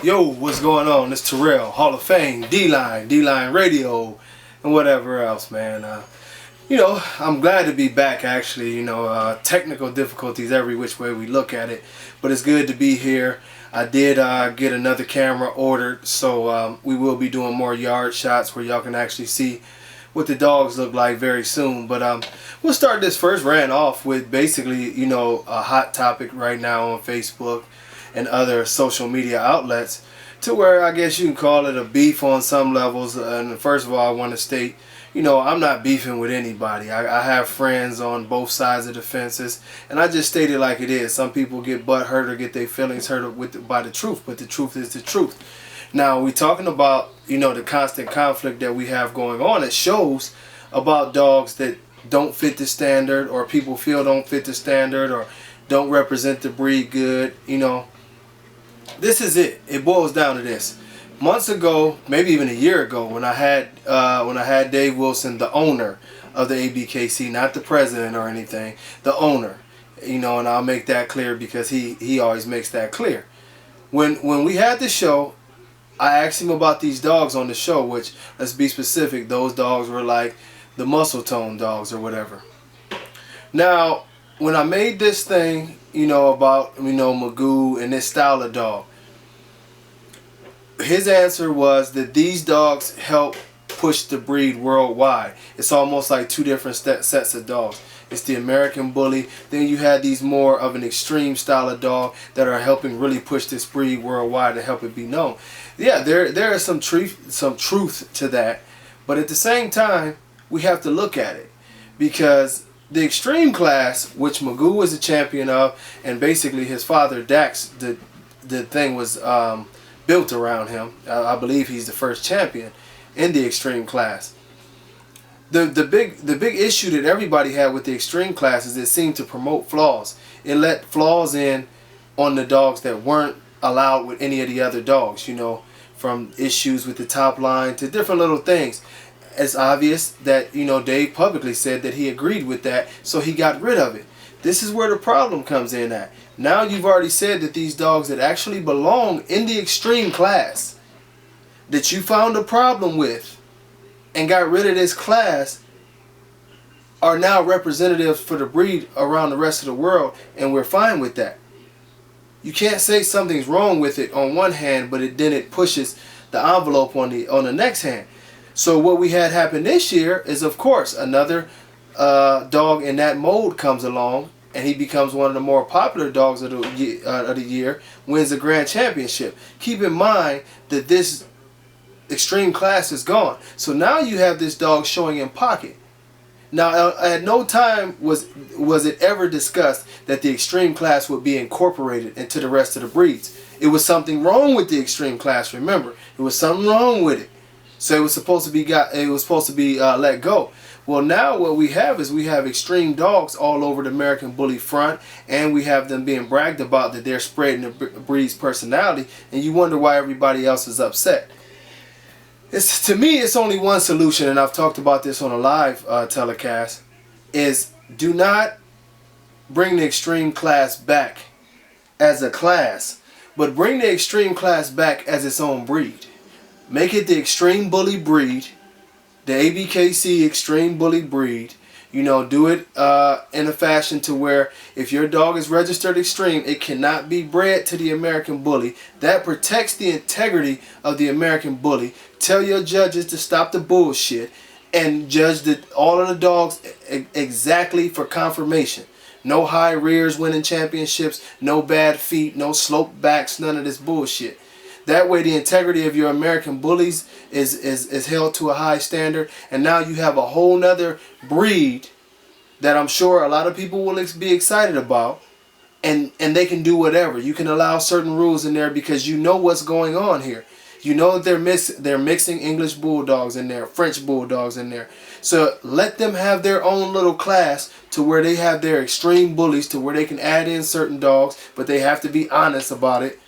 Yo, what's going on? It's Terrell, Hall of Fame, D-Line Radio, and whatever else, man. I'm glad to be back, actually. Technical difficulties every which way we look at it, but it's good to be here. I did get another camera ordered, so we will be doing more yard shots where y'all can actually see what the dogs look like very soon. But we'll start this first rant off with basically, a hot topic right now on Facebook and other social media outlets, to where I guess you can call it a beef on some levels. And first of all, I want to state, I'm not beefing with anybody. I have friends on both sides of the fences, and I just state it like it is. Some people get butt hurt or get their feelings hurt by the truth, but the truth is the truth. Now, we're talking about, the constant conflict that we have going on. It shows about dogs that don't fit the standard, or people feel don't fit the standard, or don't represent the breed good. This is it. It boils down to this. Months ago, maybe even a year ago, when I had Dave Wilson, the owner of the ABKC, not the president or anything, the owner, and I'll make that clear because he always makes that clear. When we had the show, I asked him about these dogs on the show, which, let's be specific, those dogs were like the muscle tone dogs or whatever. Now, when I made this thing, about, Magoo and this style of dog, his answer was that these dogs help push the breed worldwide. It's almost like two different sets of dogs. It's the American Bully. Then you had these more of an extreme style of dog that are helping really push this breed worldwide and help it be known. Yeah, there is some truth to that, but at the same time, we have to look at it, because the extreme class, which Magoo was a champion of, and basically his father Dax, the thing was built around him. I believe he's the first champion in the extreme class. The big issue that everybody had with the extreme class is it seemed to promote flaws. It let flaws in on the dogs that weren't allowed with any of the other dogs, from issues with the top line to different little things. It's obvious that, Dave publicly said that he agreed with that, so he got rid of it. This is where the problem comes in at. Now you've already said that these dogs that actually belong in the extreme class, that you found a problem with and got rid of this class, are now representatives for the breed around the rest of the world, and we're fine with that. You can't say something's wrong with it on one hand, but then it pushes the envelope on the next hand. So what we had happen this year is, of course, another dog in that mold comes along, and he becomes one of the more popular dogs of the year, wins the grand championship. Keep in mind that this extreme class is gone. So now you have this dog showing in pocket. Now, at no time was it ever discussed that the extreme class would be incorporated into the rest of the breeds. It was something wrong with the extreme class. Remember, it was something wrong with it. So it was supposed to be let go. Well, now what we have is we have extreme dogs all over the American Bully front, and we have them being bragged about that they're spreading the breed's personality, and you wonder why everybody else is upset. To me, it's only one solution, and I've talked about this on a live telecast, is do not bring the extreme class back as a class, but bring the extreme class back as its own breed. Make it the extreme bully breed, the ABKC extreme bully breed. Do it in a fashion to where if your dog is registered extreme, it cannot be bred to the American Bully. That protects the integrity of the American Bully. Tell your judges to stop the bullshit and judge all of the dogs exactly for confirmation. No high rears winning championships, no bad feet, no slope backs, none of this bullshit. That way the integrity of your American Bullies is held to a high standard, and now you have a whole nother breed that I'm sure a lot of people will be excited about, and they can do whatever. You can allow certain rules in there because you know what's going on here. You know that they're mixing English Bulldogs in there, French Bulldogs in there. So let them have their own little class to where they have their extreme bullies, to where they can add in certain dogs, but they have to be honest about it.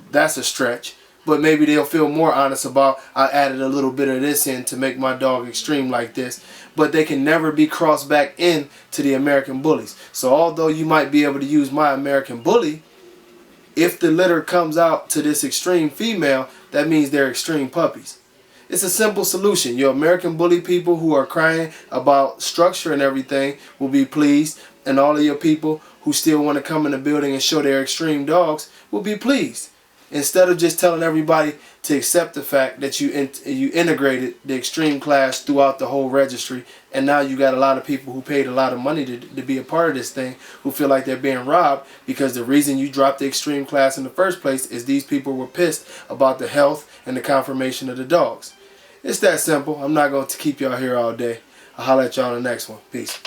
That's a stretch, but maybe they'll feel more honest about, I added a little bit of this in to make my dog extreme like this. But they can never be crossed back in to the American Bullies. So although you might be able to use my American Bully if the litter comes out to this extreme female, that means they're extreme puppies. It's a simple solution. Your American Bully people who are crying about structure and everything will be pleased, and all of your people who still want to come in the building and show their extreme dogs will be pleased. Instead of just telling everybody to accept the fact that you integrated the extreme class throughout the whole registry, and now you got a lot of people who paid a lot of money to be a part of this thing who feel like they're being robbed because the reason you dropped the extreme class in the first place is these people were pissed about the health and the conformation of the dogs. It's that simple. I'm not going to keep y'all here all day. I'll holler at y'all on the next one. Peace.